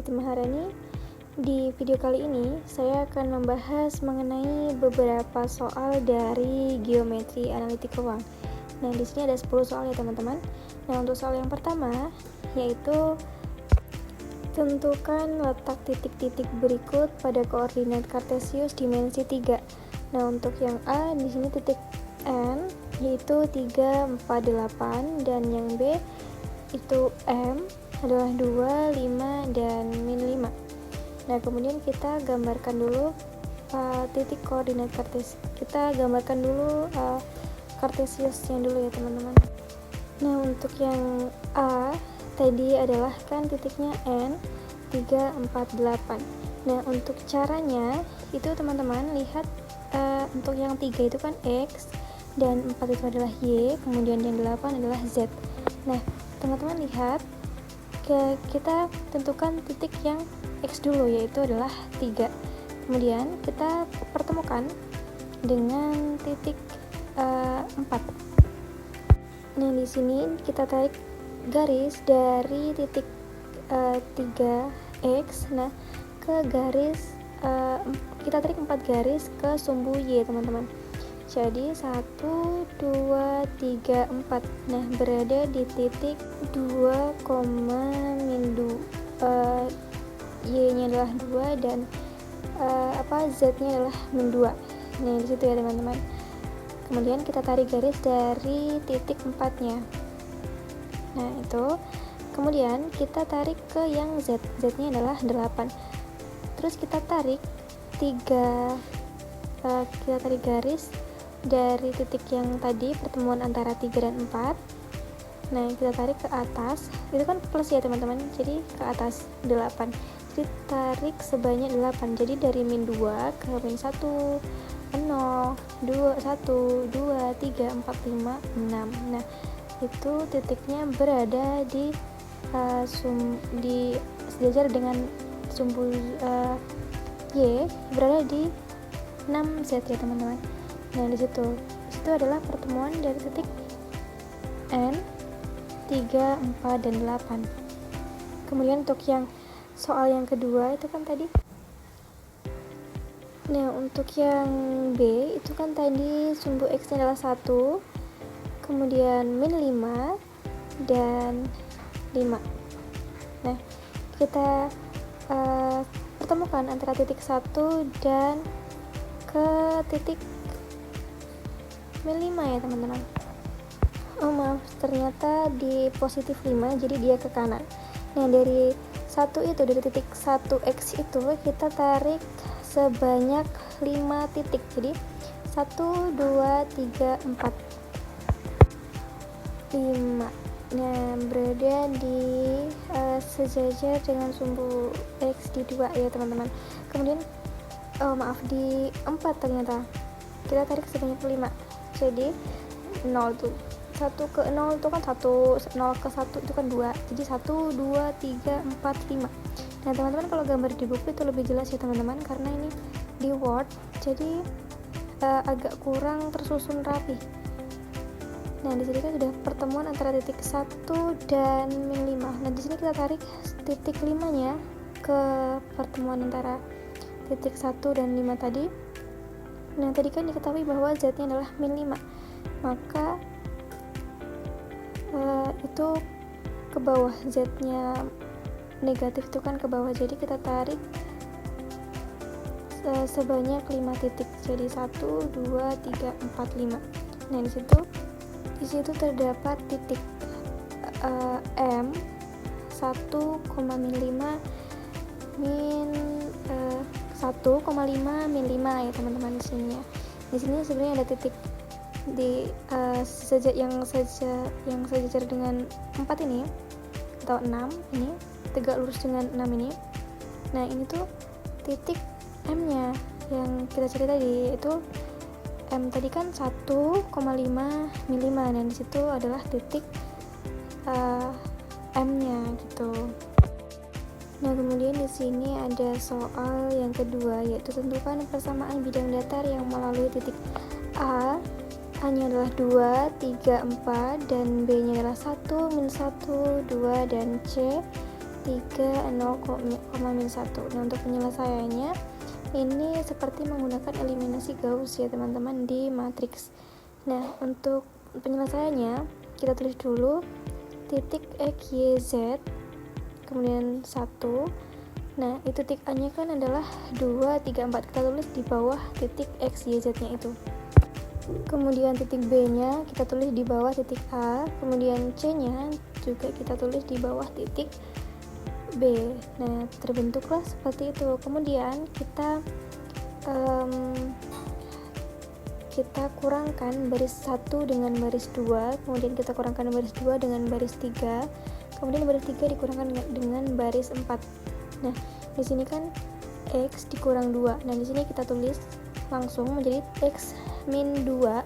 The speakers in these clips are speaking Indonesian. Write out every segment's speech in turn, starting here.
Siti Maharani. Di video kali ini, saya akan membahas mengenai beberapa soal dari geometri analitik ruang. Nah, di sini ada 10 soal ya teman-teman. Nah, untuk soal yang pertama, yaitu tentukan letak titik-titik berikut pada koordinat kartesius dimensi 3. Nah, untuk yang A, di sini titik N, yaitu 3, 4, 8, dan yang B, itu M, adalah 2, 5, dan min 5. Nah, kemudian kita gambarkan dulu titik koordinat kartesius. Kita gambarkan dulu kartesiusnya dulu ya teman-teman. Nah, untuk yang A tadi adalah kan titiknya N 3, 4, 8. Nah, untuk caranya itu teman-teman lihat untuk yang 3 itu kan X dan 4 itu adalah Y, kemudian yang 8 adalah Z. Nah, teman-teman lihat kita tentukan titik yang X dulu, yaitu adalah 3. Kemudian kita pertemukan dengan titik 4. Nah, di sini kita tarik garis dari titik 3X ke garis kita tarik 4 garis ke sumbu Y teman-teman. Jadi 1, 2, 3, 4. Nah, berada di titik 2, Y nya adalah 2 dan Z nya adalah min 2. Nah, di situ ya teman-teman. Kemudian kita tarik garis dari titik 4 nya. Nah, itu. Kemudian kita tarik ke yang Z nya adalah 8. Terus kita tarik garis dari titik yang tadi pertemuan antara 3 dan 4. Nah, kita tarik ke atas, itu kan plus ya teman-teman, jadi ke atas 8. Jadi tarik sebanyak 8, jadi dari min 2 ke min 1, 0, 2, 1, 2, 3, 4, 5, 6. Nah, itu titiknya berada di sejajar dengan sumbu Y, berada di 6Z ya teman-teman. Nah, di situ adalah pertemuan dari titik N 3, 4, dan 8. Kemudian untuk yang soal yang kedua itu kan tadi. Nah, untuk yang B itu kan tadi sumbu X nya adalah 1, kemudian min 5 dan 5. Nah, kita pertemukan antara titik 1 dan ke titik min 5 ya teman-teman. Oh maaf, ternyata di positif 5, jadi dia ke kanan. Nah, dari dari titik 1X itu kita tarik sebanyak 5 titik. Jadi 1, 2, 3, 4, 5. Nah, berada di sejajar dengan sumbu X di 2 ya teman-teman. Kemudian di 4 ternyata kita tarik sebanyak 5. Jadi 0 tuh. 1 ke 0 itu kan 1, 0 ke 1 itu kan 2. Jadi 1, 2, 3, 4, 5. Nah, teman-teman kalau gambar di buku itu lebih jelas ya teman-teman, karena ini di Word jadi agak kurang tersusun rapi. Nah, di sini kan sudah pertemuan antara titik 1 dan min 5. Nah, di sini kita tarik titik 5-nya ke pertemuan antara titik 1 dan 5 tadi. Nah, tadi kan diketahui bahwa Z-nya adalah min 5. Maka itu ke bawah, Z-nya negatif itu kan ke bawah. Jadi kita tarik sebanyak 5 titik. Jadi 1, 2, 3, 4, 5. Nah, di situ terdapat titik M 1,5 min 5 ya teman-teman di sini ya. Di sini sebenarnya ada titik di yang sejajar dengan 4 ini atau 6 ini, tegak lurus dengan 6 ini. Nah, ini tuh titik M-nya yang kita cari tadi, itu M tadi kan 1,5 min 5. Nah, di situ adalah titik M-nya gitu. Nah, kemudian di sini ada soal yang kedua, yaitu tentukan persamaan bidang datar yang melalui titik A-nya adalah 2, 3, 4 dan B-nya adalah 1, min 1, 2 dan C 1. Nah, untuk penyelesaiannya ini seperti menggunakan eliminasi Gauss ya teman-teman di matriks. Nah, untuk penyelesaiannya kita tulis dulu titik X, Y, Z, kemudian 1. Nah, itu titik A nya kan adalah 2, 3, 4. Kita tulis di bawah titik X, Y, Z nya itu. Kemudian titik B nya kita tulis di bawah titik A. Kemudian C nya juga kita tulis di bawah titik B. Nah, terbentuklah seperti itu. Kemudian kita kurangkan baris 1 dengan baris 2, kemudian kita kurangkan baris 2 dengan baris 3, kemudian baris 3 dikurangkan dengan baris 4. Nah, di sini kan X dikurang 2. Nah, di sini kita tulis langsung menjadi X min 2,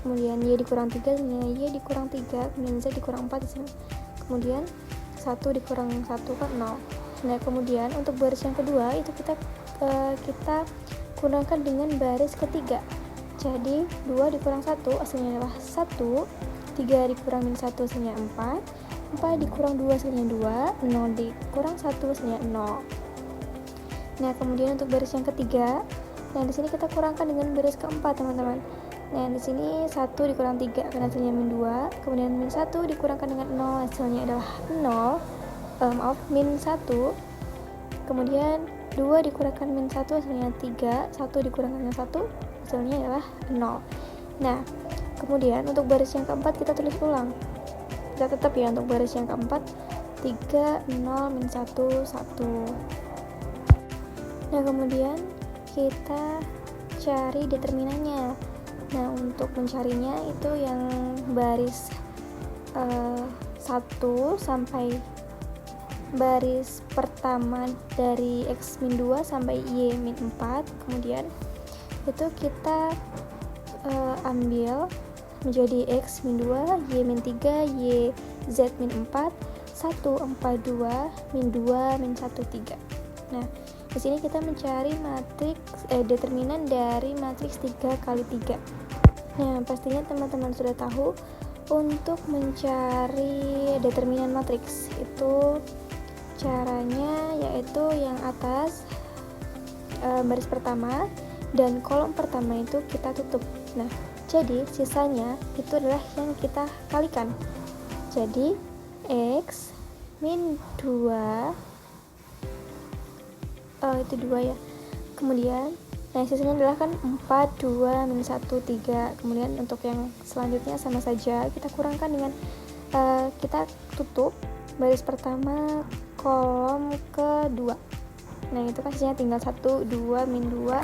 kemudian Y dikurang 3, Y dikurang 3, kemudian Z dikurang 4 di sini. Kemudian 1 dikurang 1 kan 0. Nah, kemudian untuk baris yang kedua itu kita kurangkan dengan baris ketiga. Jadi 2 dikurang 1 hasilnya adalah 1, 3 dikurang min 1 hasilnya 4, 4 dikurang 2 hasilnya 2, 0 dikurang 1 hasilnya 0. Nah, kemudian untuk baris yang ketiga, nah di sini kita kurangkan dengan baris keempat teman-teman. Nah, di sini 1 dikurang 3 karena hasilnya min 2, kemudian min 1 dikurangkan dengan 0 hasilnya adalah 0, min 1, kemudian 2 dikurangkan min 1 hasilnya 3, 1 dikurangkan dengan 1 hasilnya adalah 0. Nah, kemudian untuk baris yang keempat kita tulis ulang. Kita tetap ya untuk baris yang keempat 3, 0, min 1, 1. Nah, kemudian kita cari determinannya. Nah, untuk mencarinya itu yang baris 1 sampai baris pertama dari X min 2 sampai Y min 4. Kemudian itu kita ambil menjadi X min 2, Y min 3, Y Z min 4, 1, 4, 2, min 2, min 1, 3. Nah, di sini kita mencari matriks determinan dari matriks 3 kali 3. Nah, pastinya teman-teman sudah tahu untuk mencari determinan matriks itu caranya yaitu yang atas baris pertama dan kolom pertama itu kita tutup. Nah, jadi sisanya itu adalah yang kita kalikan. Jadi X min 2 itu 2 ya. Kemudian nah sisanya adalah kan 4, 2, min 1, 3. Kemudian untuk yang selanjutnya sama saja kita kurangkan dengan kita tutup baris pertama kolom kedua. Nah, itu kan sisanya tinggal 1, 2, min 2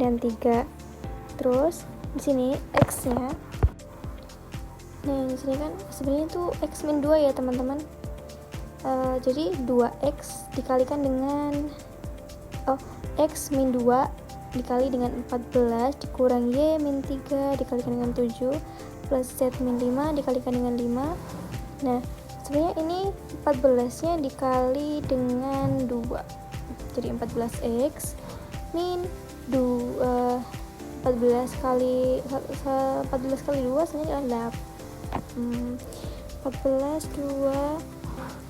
dan 3. Terus di sini X-nya. Nah, di sini kan sebenarnya itu X min 2 ya, teman-teman. Jadi 2X dikalikan dengan X min 2 dikali dengan 14 dikurang Y min 3 dikalikan dengan 7 plus Z min 5 dikalikan dengan 5. Nah, sebenarnya ini 14 nya dikali dengan 2, jadi 14X min 2 14 kali 2 sebenarnya adalah 14 2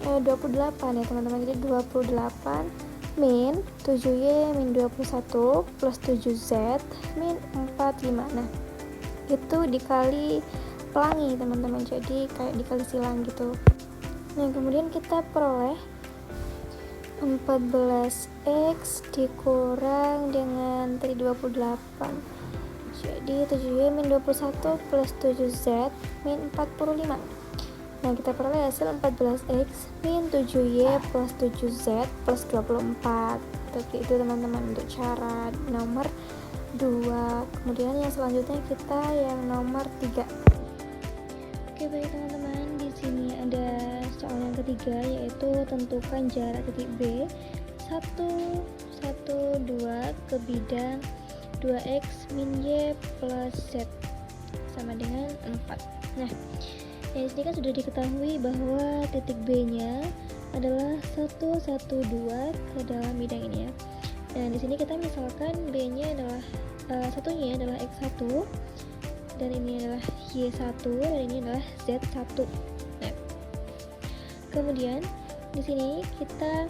28 ya teman-teman. Jadi 28 min 7Y min 21 plus 7Z min 45. Nah, itu dikali pelangi teman-teman, jadi kayak dikali silang gitu. Nah, kemudian kita peroleh 14X dikurang dengan tadi 28, jadi 7Y min 21 plus 7Z min 45. Nah, kita peroleh hasil 14X min 7Y plus 7Z plus 24. Seperti itu teman-teman untuk cara nomor 2. Kemudian yang selanjutnya kita yang nomor 3. Oke, baik teman-teman, di sini ada soal yang ketiga yaitu tentukan jarak titik B 1, 1, 2 ke bidang 2X min Y plus Z sama dengan 4. Nah, di sini kan sudah diketahui bahwa titik B-nya adalah 1, 1, 2 ke dalam bidang ini ya. Nah, di sini kita misalkan B-nya adalah satunya adalah X1 dan ini adalah Y1 dan ini adalah Z1. Nah, kemudian di sini kita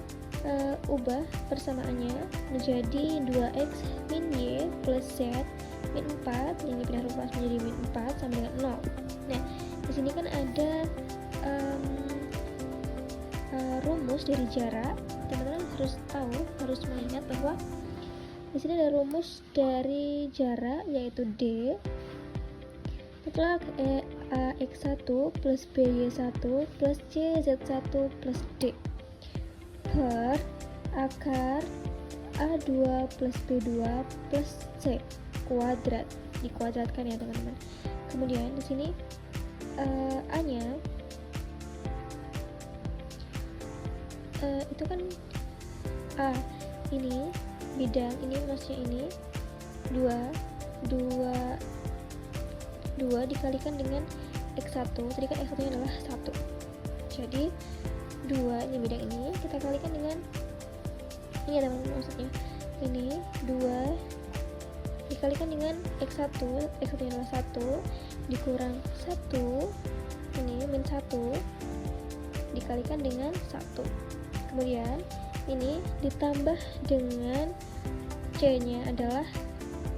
ubah persamaannya menjadi 2x min y plus z min 4 yang dipindah ruas menjadi min 4 sama dengan 0. Nah, di sini kan ada rumus dari jarak. Teman-teman harus tahu, harus mengingat bahwa di sini ada rumus dari jarak yaitu d mutlak ax1 plus by1 plus cz1 plus d per akar a2 plus b2 plus c kuadrat, dikuadratkan ya teman-teman. Kemudian di sini a-nya itu kan a ini bidang, ini maksudnya ini 2 dikalikan dengan x1, tadi kan x1 nya adalah 1, jadi 2 ini bidang ini kita kalikan dengan ini ya teman-teman, maksudnya ini 2 dikalikan dengan x1 nya adalah 1 dikurang 1, ini min 1 dikalikan dengan 1, kemudian ini ditambah dengan c nya adalah,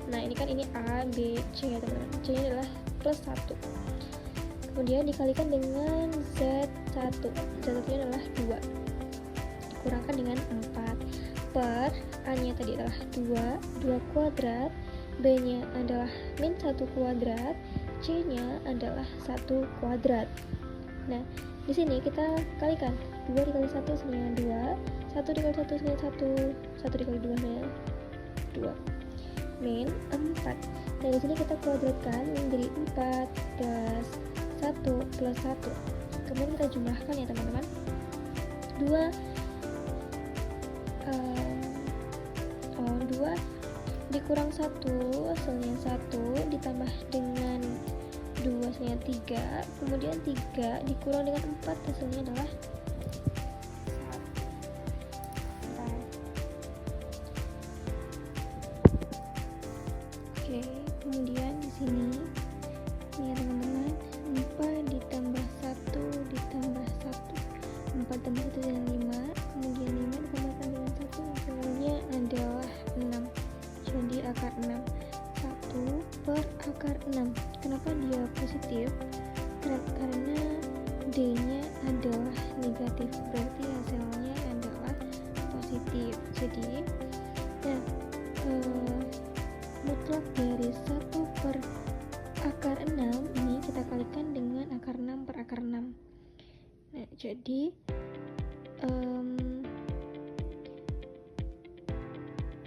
nah ini kan ini a, b, c ya teman-teman, c nya adalah plus 1, kemudian dikalikan dengan z1 nya adalah 2 dikurangkan dengan 4 per a nya tadi adalah 2 kuadrat, b nya adalah min 1 kuadrat, c nya adalah 1 kuadrat. Nah, di sini kita kalikan 2 dikali 1 sama dengan 2, 1 dikali 1 sama dengan 1, 1 dikali 2 sama dengan 2, min 4. Nah, di sini kita kuadratkan menjadi 4 plus 1 plus 1. Kemudian kita jumlahkan ya teman-teman. 2 dikurang 1 hasilnya 1 ditambah dengan 2 hasilnya 3, kemudian 3 dikurang dengan 4 hasilnya adalah 1. Oke, kemudian di sini ini ya teman-teman, 4 ditambah 1 ditambah 1, 4 tambah 1 dengan 5, kemudian 5 ditambahkan dengan 1 hasilnya adalah 6, jadi akar 6. 1 per akar 6. Kenapa dia positif? Karena d nya adalah negatif, berarti hasilnya adalah positif. Jadi nah, mutlak dari 1 per akar 6 ini kita kalikan dengan akar 6 per akar 6. Nah, jadi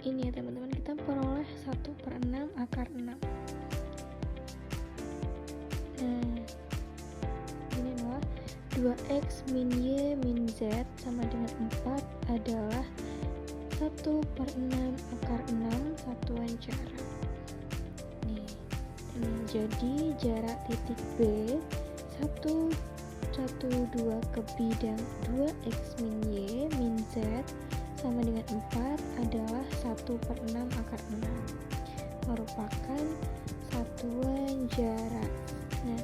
ini ya teman-teman, kita peroleh 1 per 6 akar 6. Nah, ini adalah 2x min y min z sama dengan 4 adalah 1 per 6 akar 6 satuan jarak. Nih, ini jadi jarak titik B 1, 2 ke bidang 2x min y min z sama dengan 4 adalah 1 per 6 akar 6, merupakan satuan jarak. Nah,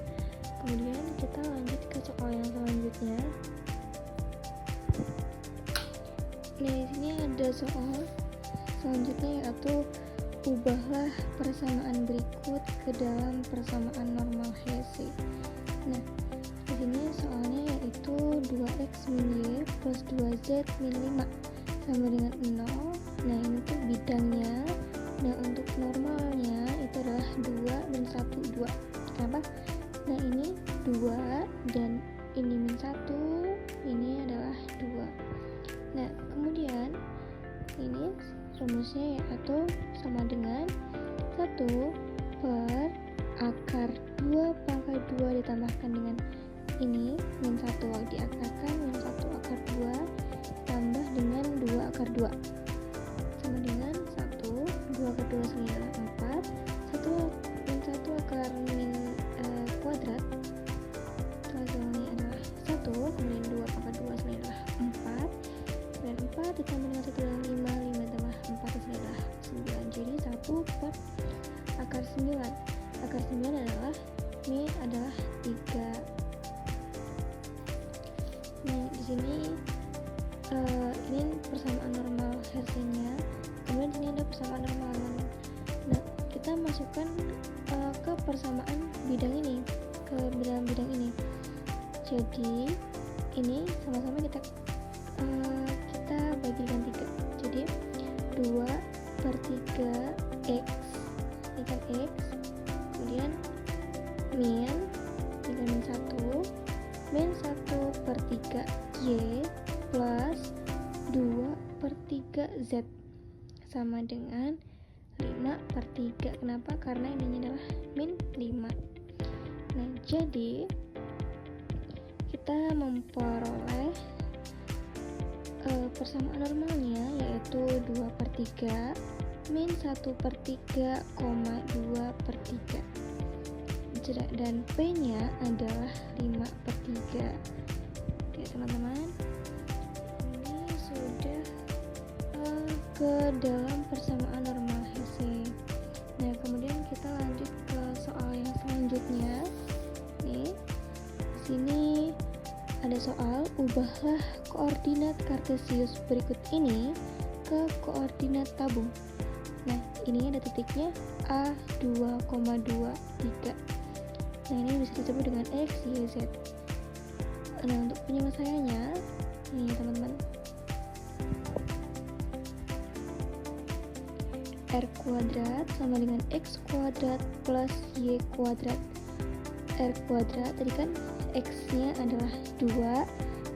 kemudian kita lanjut ke soal yang selanjutnya. Nah, di sini ada soal selanjutnya yaitu ubahlah persamaan berikut ke dalam persamaan normal Hesse. Nah, di sini soalnya yaitu 2x min y plus 2z min 5 sama dengan 0. Nah, ini tuh bidangnya. Nah, untuk normalnya itu adalah 2 min 1 2. Kenapa? Nah, ini 2 dan ini min 1, ini adalah 2. Nah, kemudian ini rumusnya yaitu sama dengan 1 per akar 2 pangkat 2 ditambahkan dengan ini min 1 diakarkan min 1 akar 2 tambah dengan 2 akar 2 sama dengan 1, 2 akar 2 sama adalah 4, 1 min 1 akar min kuadrat hasilnya adalah 1, kemudian 2 pangkat 2 hasilnya adalah 4, dan 4 ditambah dengan 1 adalah 5, 5 tambah 4 hasilnya adalah 9, jadi 1 per akar 9. Akar 9 adalah min adalah 3. Nah, di sini persamaan normal. Nah, kita masukkan ke persamaan bidang ini, ke bidang ini. Jadi ini sama-sama kita bagikan 3. Jadi 2/3 X, ini kan X, kemudian min 1/3 Y plus 2/3 Z sama dengan 5/3. Kenapa? Karena ini adalah min 5. Nah, jadi kita memperoleh persamaan normalnya, yaitu 2/3 min 1/3, 2/3, dan P nya adalah 5/3. Oke teman-teman, ini sudah ke dalam persamaan normal Hesse. Nah, kemudian kita lanjut ke soal yang selanjutnya. Nih, di sini ada soal, ubahlah koordinat kartesius berikut ini ke koordinat tabung. Nah, ini ada titiknya A2,23. Nah, ini bisa disebut dengan X, Y, Z. Nah, untuk penyelesaiannya, nih teman-teman, R kuadrat sama dengan X kuadrat plus Y kuadrat. R kuadrat tadi kan X nya adalah 2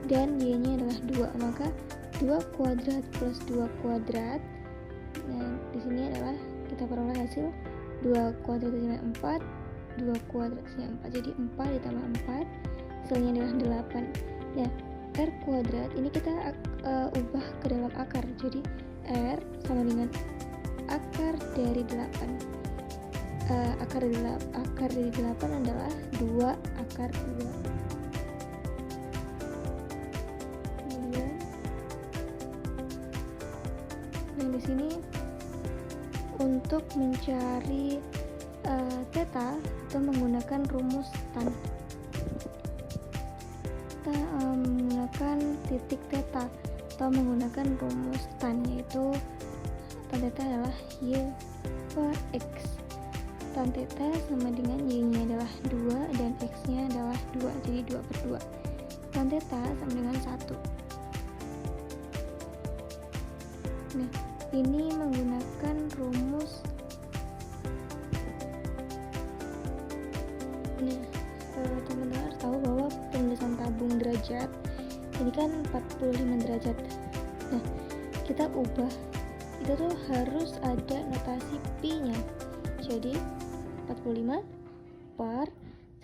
dan Y nya adalah 2, maka 2 kuadrat plus 2 kuadrat. Nah, di sini adalah kita peroleh hasil 2 kuadrat hasilnya 4, 2 kuadrat hasilnya 4, jadi 4 ditambah 4 hasilnya adalah 8. Nah, R kuadrat ini kita ubah ke dalam akar, jadi R sama dengan akar dari 8. Akar dari 8 adalah 2 akar 2. Kemudian, nah di sini untuk mencari theta kita menggunakan rumus tan. Kita menggunakan titik theta atau menggunakan rumus tan, yaitu tan theta adalah Y per X. Tan theta sama dengan Y nya adalah 2 dan X nya adalah 2, jadi 2/2. Tan theta sama dengan 1. Nah, ini menggunakan rumus. Nah, teman-teman harus tahu bahwa penulisan tabung derajat ini kan 45 derajat. Nah, kita ubah, itu tuh harus ada notasi pi-nya. Jadi 45 per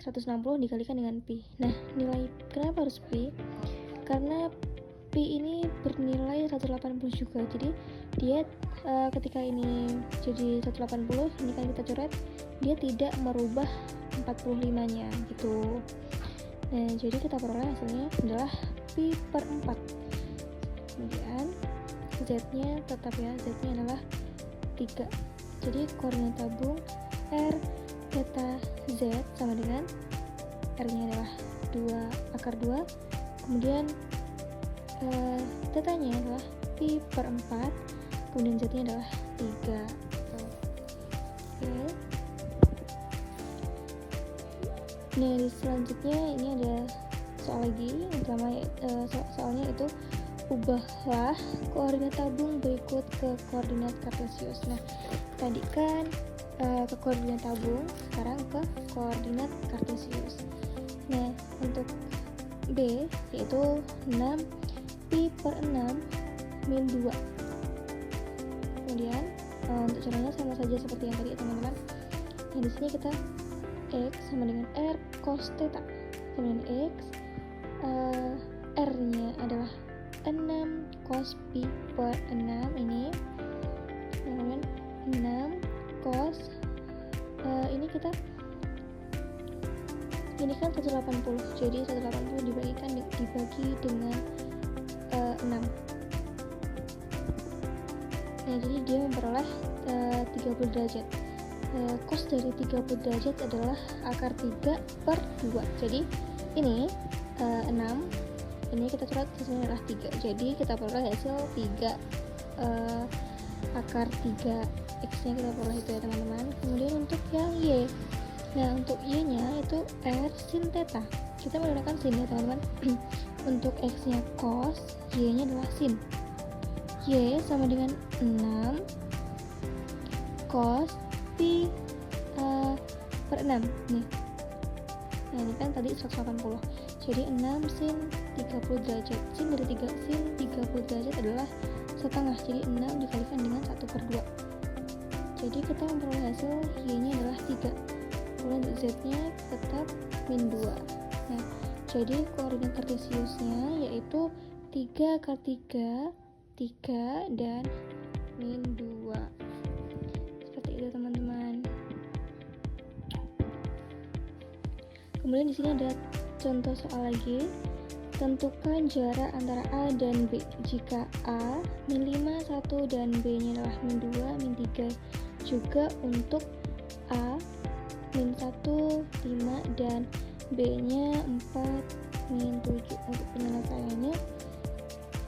160 dikalikan dengan pi. Nah, nilai kenapa harus pi? Karena pi ini bernilai 180 juga. Jadi dia ketika ini jadi 180, ini kan kita coret, dia tidak merubah 45-nya gitu. Nah, jadi kita peroleh hasilnya adalah pi per 4. Kemudian Z-nya tetap ya, Z-nya adalah 3. Jadi koordinat tabung R theta Z sama dengan R-nya adalah 2 akar 2. Kemudian theta-nya adalah pi per 4. Kemudian Z-nya adalah 3. Oke. Nah, di selanjutnya ini ada soal lagi. Yang pertama soalnya itu ubahlah koordinat tabung berikut ke koordinat kartesius. Nah, tadi kan ke koordinat tabung, sekarang ke koordinat kartesius. Nah, untuk B yaitu 6 pi per 6 min 2. Kemudian untuk caranya sama saja seperti yang tadi ya teman-teman. Nah, di sini kita X sama dengan R cos theta. Kemudian X R-nya adalah 6 cos pi per 6 ini. Kemudian 6 cos ini kita ini kan 180, jadi 180 dibagi dengan 6. Nah, jadi dia memperoleh 30 derajat. Cos dari 30 derajat adalah akar 3 per 2. Jadi ini 6, ini kita coret hasilnya adalah 3. Jadi kita peroleh hasil 3 akar 3. X nya kita peroleh itu ya teman-teman. Kemudian untuk yang Y, nah untuk Y nya itu R sin theta, kita menggunakan sin ya teman-teman. Untuk X nya cos, Y nya adalah sin. Y sama dengan 6 cos pi per 6 nih. Nah ini kan tadi 180, jadi 6 sin 30 derajat. Sin dari 3 sin 30 derajat adalah setengah, jadi 6 dikalikan dengan 1/2. Jadi kita memperoleh hasil Y nya adalah 3. Kemudian untuk Z nya tetap min 2. Nah jadi koordinat kartesiusnya yaitu 3 akar 3, 3 dan min 2. Seperti itu teman-teman. Kemudian di sini ada contoh soal lagi. Tentukan jarak antara A dan B jika A min 5, 1 dan B nya adalah min 2, min 3. Juga untuk A min 1, 5 dan B nya 4, min 7. Untuk penyelesaiannya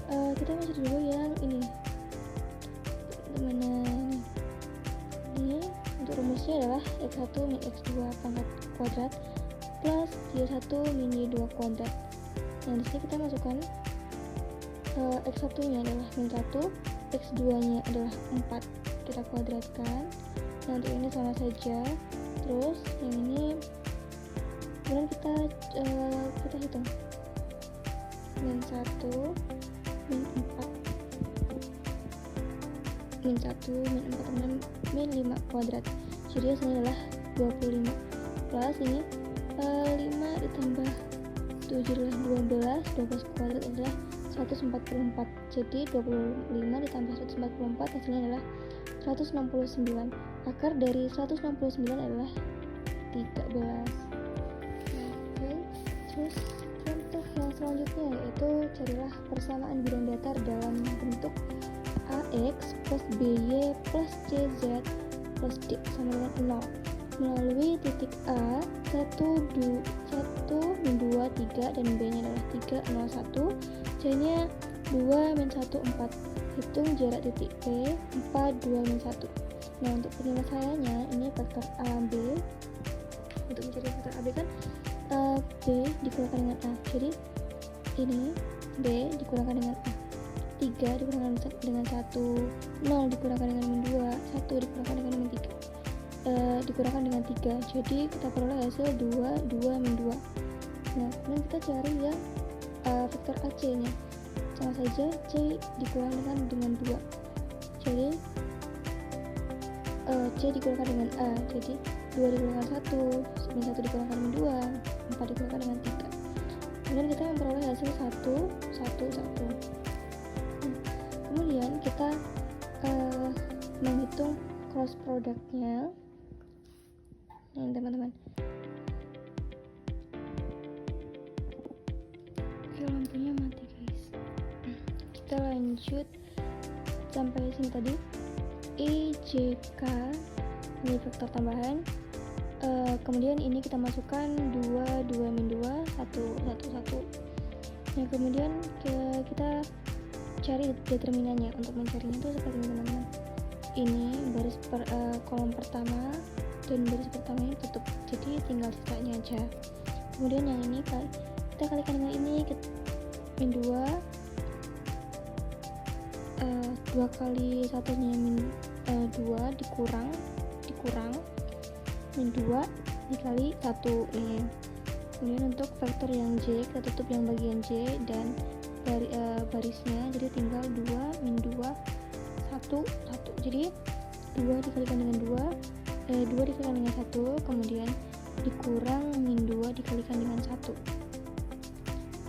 kita masuk dulu yang ini teman-teman. Ini untuk rumusnya adalah x1 min x2 pangkat kuadrat plus y1 min y2 kuadrat. Nah disini kita masukkan x1 nya adalah min 1, x2 nya adalah 4, kita kuadratkan. Nah untuk ini sama saja. Terus yang ini kemudian kita hitung min 1 min 4 min 1 min 4 min 5 kuadrat, jadi hasilnya adalah 25 plus ini 5 ditambah 7 adalah 12 kuadrat adalah 144, jadi 25 ditambah 144 hasilnya adalah 169. Akar dari 169 adalah 13. Oke, terus contoh yang selanjutnya yaitu carilah persamaan bidang datar dalam bentuk AX plus BY plus CZ plus D sama dengan 0 melalui titik A 1, 2, 3 dan B nya adalah 3, 0, 1, C nya 2, min 1, 4. Hitung jarak titik P 4, 2, min 1. Nah untuk penyelesaiannya ini vektor AB. Untuk mencari vektor AB kan B dikurangkan dengan A, jadi ini B dikurangkan dengan A, 3 dikurangkan dengan 1, 0 dikurangkan dengan min 2, 1 dikurangkan dengan min 3, dikurangkan dengan 3, jadi kita peroleh hasil 2, 2, min 2. Nah kemudian kita cari yang vektor AC nya, sama saja C dikurangkan dengan 2, jadi C dikurangkan dengan A, jadi 2 dikurangkan 1, min 1 dikurangkan min 2, 4 dikurangkan dengan 3. Kemudian kita memperoleh hasil 1, 1, 1. Kemudian kita menghitung cross productnya. Nah teman-teman, oke lampunya mati guys. Kita lanjut sampai sini tadi. IJK ini vektor tambahan. Kemudian ini kita masukkan 2, 2, min 2, 1, 1, 1. Nah kemudian kita cari determinannya. Untuk mencarinya itu seperti ini teman-teman. Ini baris kolom pertama dan baris pertama ini tutup, jadi tinggal sisanya aja. Kemudian yang ini kita kalikan dengan ini, min 2, 2 kali satunya min 2 dikurang min 2 dikali 1 nih. Kemudian untuk vektor yang J kita tutup yang bagian J dan barisnya, jadi tinggal 2 min 2 1 1, jadi 2 dikalikan dengan 2 dikalikan dengan 1, kemudian dikurang min 2 dikalikan dengan 1.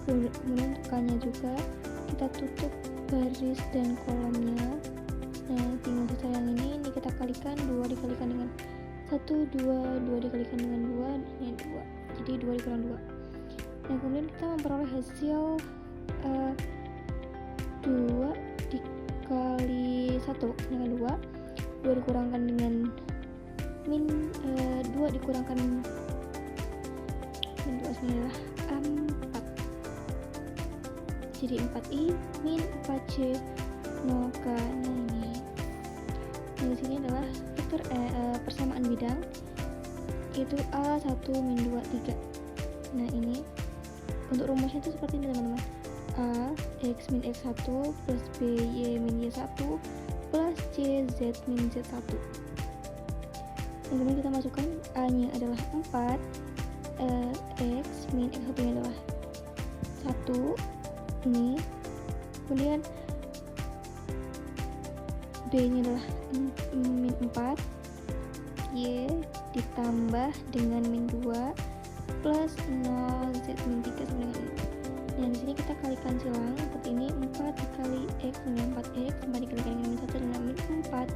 Kemudian untuk K-nya juga kita tutup baris dan kolomnya. Nah tinggal sisa yang ini kita kalikan 2 dikalikan dengan 1, 2 dikalikan dengan 2 ini 2, jadi 2 dikurang 2. Nah kemudian kita memperoleh hasil 2 dikali 1 dengan 2 dikurangkan dengan min 2 dikurangkan min 2 adalah 4, jadi 4i min 4c 0k. Nah ini sini adalah vektor persamaan bidang, itu A1 min 2 3. Nah ini untuk rumusnya itu seperti ini teman-teman. A x min x1 plus b y min y1 plus c z min z1. Kemudian kita masukkan A nya adalah 4, x min x1 nya adalah 1 ini, kemudian b nya adalah min 4, y ditambah dengan min 2 plus 0 z min 3 sama dengan ini. Nah di sini kita kalikan silang seperti ini, 4 dikali x dengan 4x, 4 dikalikan dengan min 1 dengan min 4,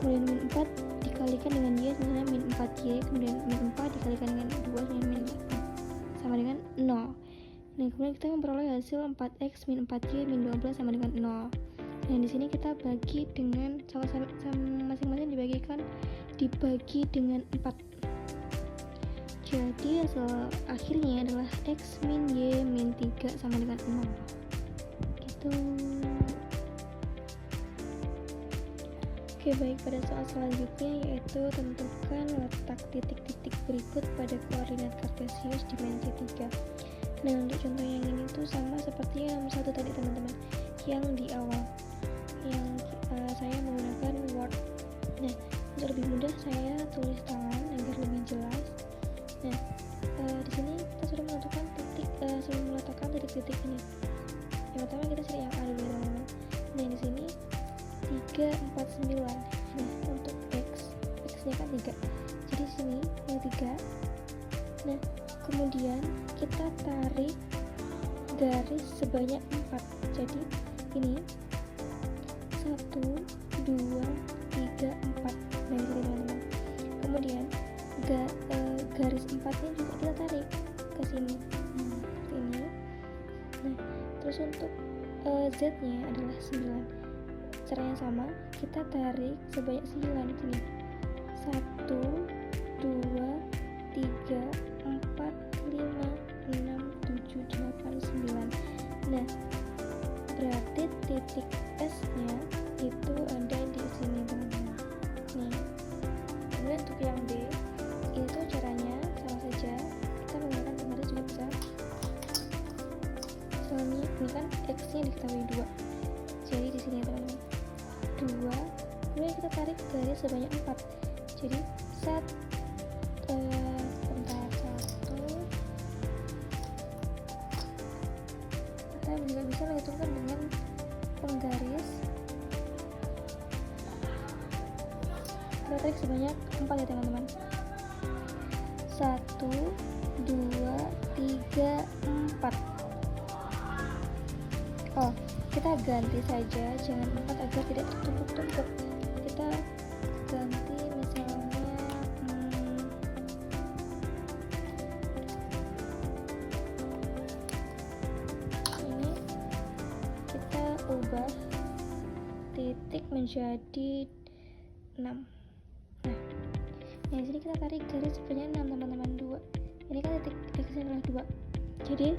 kemudian min 4 dikalikan dengan y sama dengan min 4y, kemudian min 4 dikalikan dengan 2 dengan min 8 sama dengan 0. Nah kemudian kita memperoleh hasil 4x min 4y min 12 sama dengan 0. Nah di sini kita bagi dengan masing-masing dibagi dengan 4. Jadi hasil akhirnya adalah x min y min 3 sama dengan 0. Gitu. Oke, baik, pada soal selanjutnya yaitu tentukan letak titik-titik berikut pada koordinat kartesius dimensi 3. Nah untuk contoh yang ini tuh sama seperti yang nomor 1 tadi teman-teman, yang di awal yang saya menggunakan Word. Nah untuk lebih mudah saya tulis tangan agar lebih jelas. Nah di sini kita sudah menentukan sudah meletakkan titik-titik ini. Yang pertama kita cari yang A dulu teman-teman. Nah di sini 3, 4, 9. Nah untuk x nya kan 3, jadi sini yang 3. Nah kemudian kita tarik garis sebanyak 4. Jadi ini 1, 2, 3, 4. Nah ini teman-teman. Kemudian garis 4 nya juga kita tarik ke sini, seperti ini. Nah terus untuk z nya adalah 9. Cara yang sama, kita tarik sebanyak 9 di sini. 1, 2, 3, 4, 5, 6, 7, 8, 9. Nah berarti titik S nya itu ada di sini teman-teman. Nih kemudian untuk yang B itu caranya sama saja, kita menggunakan penggaris juga bisa. Soalnya ini kan x nya diketahui 2, jadi di sini teman-teman 2, kemudian kita tarik garis sebanyak 4. Jadi kita juga bisa menghitungkan dengan penggaris. Kita tarik sebanyak 4 ya teman-teman. 1, 2, 3, 4. Oh, kita ganti saja, jangan 4 agar tidak tertumpuk-tumpuk. Kita ganti misalnya ini kita ubah titik menjadi 6. Nah di sini kita tarik garis sebanyak 6 teman-teman, 2. Ini kan titik x adalah 2. Jadi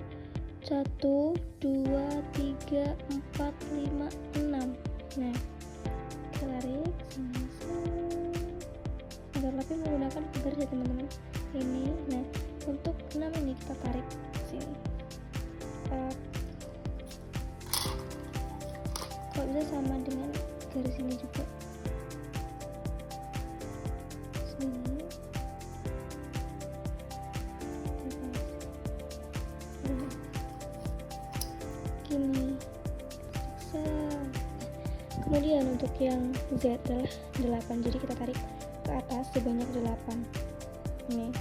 1, 2, 3, 4, 5, 6. Nah kita tarik agar lebih menggunakan penggaris ya teman-teman ini. Nah untuk 6 ini kita tarik sini. Kalau bisa sama dengan garis ini juga sini. Gini. Kemudian untuk yang Z adalah 8, jadi kita tarik ke atas sebanyak 8. Ini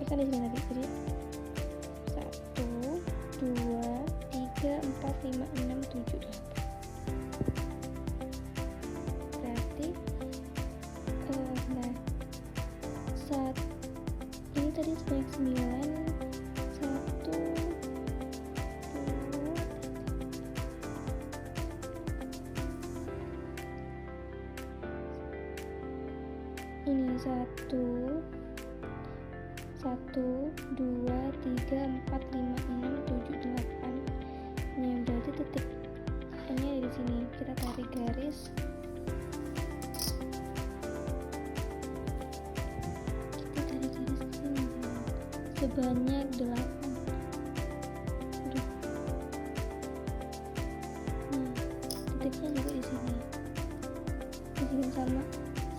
kan di sini tadi, jadi 1, 2, 3, 4, 5, 6, 7, 8. Berarti ini tadi sebanyak 9. Ini 1, 2, 3, 4, 5, 6, 7, 8. Ini berarti titik N nya di sini. Kita tarik garis sebanyak 8. Nah, titiknya juga di sini sama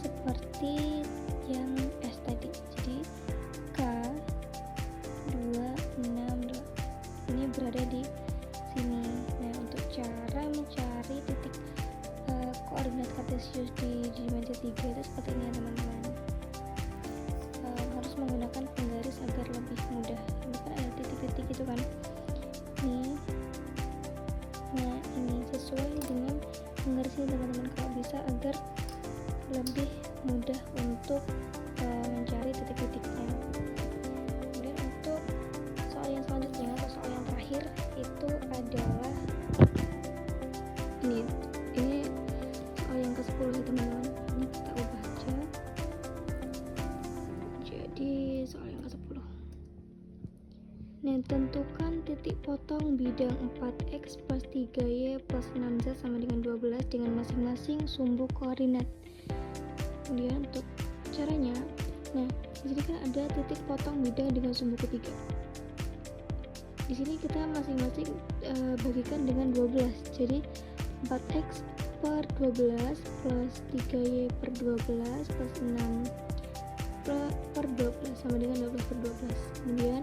seperti yang S tadi. Jadi K 268 ini berada di sini. Nah, untuk cara mencari titik koordinat kartesius di dimensi 3 itu seperti ini ya teman-teman. Harus menggunakan penggaris agar lebih mudah. Ini kan ada titik-titik gitu kan. Nah ini sesuai dengan penggaris ini teman-teman, kalau bisa agar lebih mudah untuk mencari titik-titiknya. Kemudian untuk soal yang selanjutnya atau soal yang terakhir itu adalah ini soal yang ke-10 ya teman-teman. Ini kita ubah aja jadi soal yang ke-10. Nah, tentukan titik potong bidang 4x plus 3y plus 6z sama dengan 12 dengan masing-masing sumbu koordinat. Kemudian untuk caranya, nah di sini kan ada titik potong bidang dengan sumbu ketiga. Di sini kita masing-masing bagikan dengan 12. Jadi 4x per 12 plus 3y per 12 plus 6 per 12 sama dengan 12 per 12. Kemudian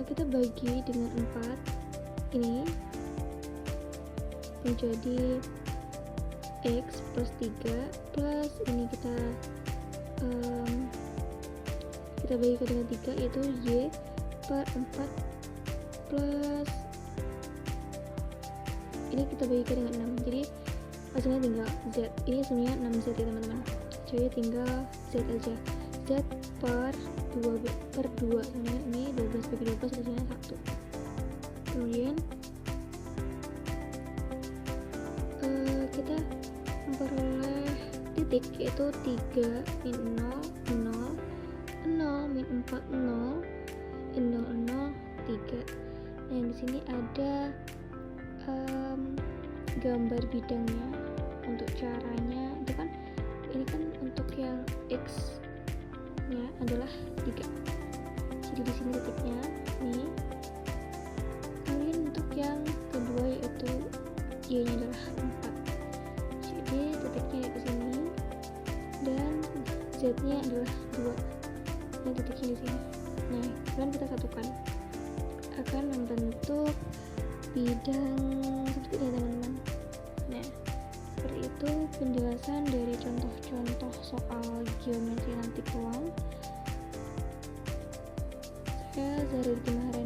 kita bagi dengan 4 ini menjadi x plus 3 plus ini kita bagikan dengan 3 yaitu y per 4 plus ini kita bagikan dengan 6, jadi hasilnya tinggal z. Ini sebenarnya 6z ya teman-teman, jadi tinggal z aja, z per 2 ini 12 bagi 12 hasilnya 1. Kemudian kita memperoleh titik yaitu 3 min 0 0 0 min 4 0 0 0 3. Nah di sini ada gambar bidangnya. Untuk caranya itu kan ini kan untuk yang x nya adalah 3, jadi di sini titiknya nih. Kemudian untuk yang kedua yaitu y nya adalah 4, jadi titiknya di sini dan z nya adalah 2 dan titiknya di sini. Nah kemudian kita satukan akan membentuk bidang seperti ini teman-teman. Nah seperti itu penjelasan dari contoh-contoh soal geometri nanti peluang. Saya Zahra Dimahara